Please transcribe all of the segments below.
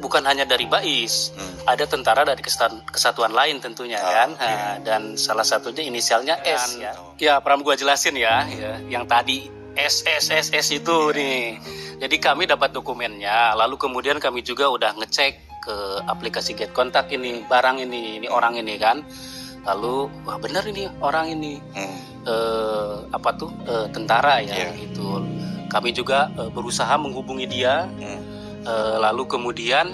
bukan hanya dari BAIS, ada tentara dari kesatuan lain tentunya kan. Dan salah satunya inisialnya S ya. Ya, Pram gua jelasin ya, yang tadi SSSS itu nih. Jadi kami dapat dokumennya, lalu kemudian kami juga udah ngecek ke aplikasi Get Contact ini, barang ini orang ini kan. Lalu wah benar ini orang ini tentara ya itu. Kami juga berusaha menghubungi dia. Lalu kemudian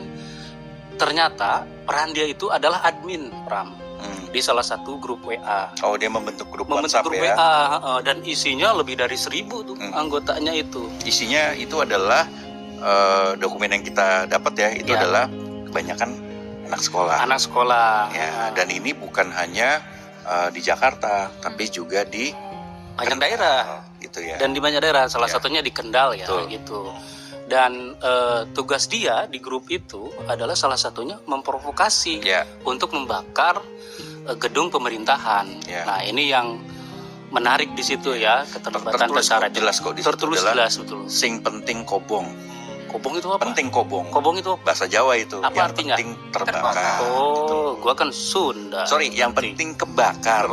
ternyata peran dia itu adalah admin Pram di salah satu grup WA. Oh, dia membentuk grup WhatsApp WA, ya? dan isinya lebih dari 1.000 tuh anggotanya itu. Isinya itu adalah dokumen yang kita dapat ya, itu adalah kebanyakan anak sekolah. Ya, dan ini bukan hanya di Jakarta, tapi juga di banyak daerah gitu ya. Dan di banyak daerah, salah satunya di Kendal ya. Betul. Gitu. Dan tugas dia di grup itu adalah salah satunya memprovokasi untuk membakar gedung pemerintahan. Nah, ini yang menarik di situ ya, keterlibatan tentara. Jelas kok di situ. Tertulis jelas betul. Sing penting kobong. Kobong itu apa? Penting kobong. Kobong itu bahasa Jawa itu. Apa yang artinya? Penting terbakar. Oh, gua kan Sunda. Sorry, yang penting kebakar.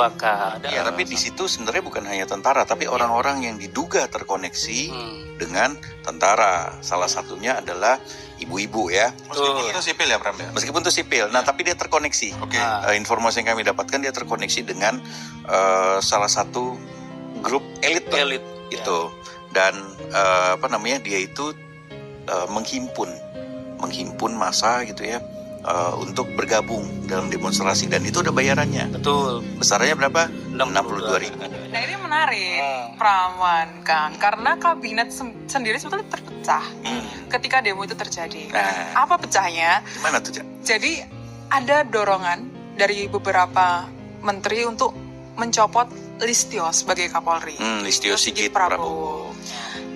Ya, tapi di situ sebenarnya bukan hanya tentara, tapi orang-orang yang diduga terkoneksi dengan tentara. Salah satunya adalah ibu-ibu ya. Meskipun itu sipil ya, Pram ya? Meskipun itu sipil. Nah, tapi dia terkoneksi. Informasi yang kami dapatkan, dia terkoneksi dengan salah satu grup elit itu. Dan dia itu menghimpun massa gitu ya, untuk bergabung dalam demonstrasi, dan itu ada bayarannya. Betul. Besarnya berapa? 62.000. Nah, ini menarik, Prawan kan, karena kabinet sendiri sebetulnya terpecah ketika demo itu terjadi. Apa pecahnya? Gimana tuh, Cak? Jadi ada dorongan dari beberapa menteri untuk mencopot Listio sebagai Kapolri. Listio Sigit Prabowo.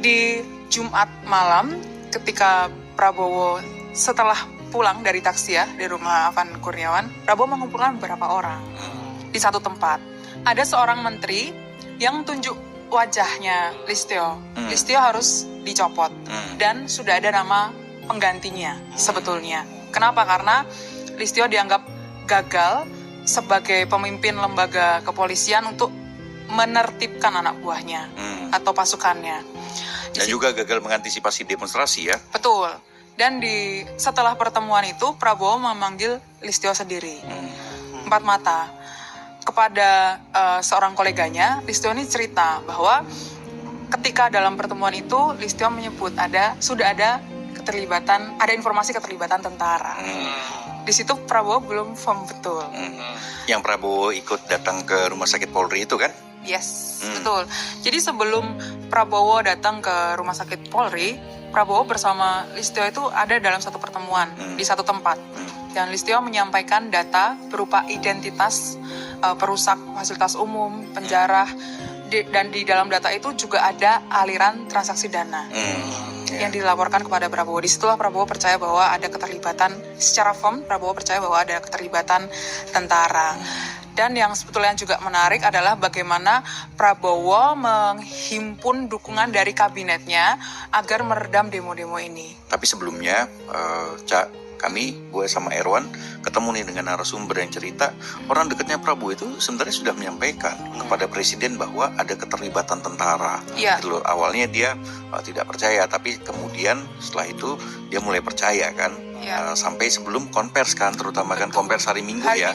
Di Jumat malam, ketika Prabowo setelah pulang dari Takziah di rumah Afan Kurniawan, Prabowo mengumpulkan beberapa orang di satu tempat. Ada seorang menteri yang tunjuk wajahnya Listio. Listio harus dicopot dan sudah ada nama penggantinya sebetulnya. Kenapa? Karena Listio dianggap gagal sebagai pemimpin lembaga kepolisian untuk menertibkan anak buahnya atau pasukannya. Dan juga gagal mengantisipasi demonstrasi ya. Betul. Dan setelah pertemuan itu, Prabowo memanggil Listio sendiri, 4 mata. Kepada seorang koleganya, Listio ini cerita bahwa ketika dalam pertemuan itu, Listio menyebut sudah ada informasi keterlibatan tentara. Di situ Prabowo belum firm betul. Yang Prabowo ikut datang ke rumah sakit Polri itu kan? Yes, betul. Jadi sebelum Prabowo datang ke rumah sakit Polri, Prabowo bersama Listio itu ada dalam satu pertemuan di satu tempat. Dan Listio menyampaikan data berupa identitas perusak fasilitas umum, penjara, dan di dalam data itu juga ada aliran transaksi dana yang dilaporkan kepada Prabowo. Disitulah Prabowo percaya bahwa ada keterlibatan, secara firm Prabowo percaya bahwa ada keterlibatan tentara. Dan yang sebetulnya juga menarik adalah bagaimana Prabowo menghimpun dukungan dari kabinetnya agar meredam demo-demo ini. Tapi sebelumnya, gue sama Erwan ketemu nih dengan narasumber yang cerita orang dekatnya Prabowo itu sebenarnya sudah menyampaikan kepada Presiden bahwa ada keterlibatan tentara. Gitu loh. Awalnya dia tidak percaya, tapi kemudian setelah itu dia mulai percaya kan. Sampai sebelum konvers kan, terutama kan konvers hari Minggu ya.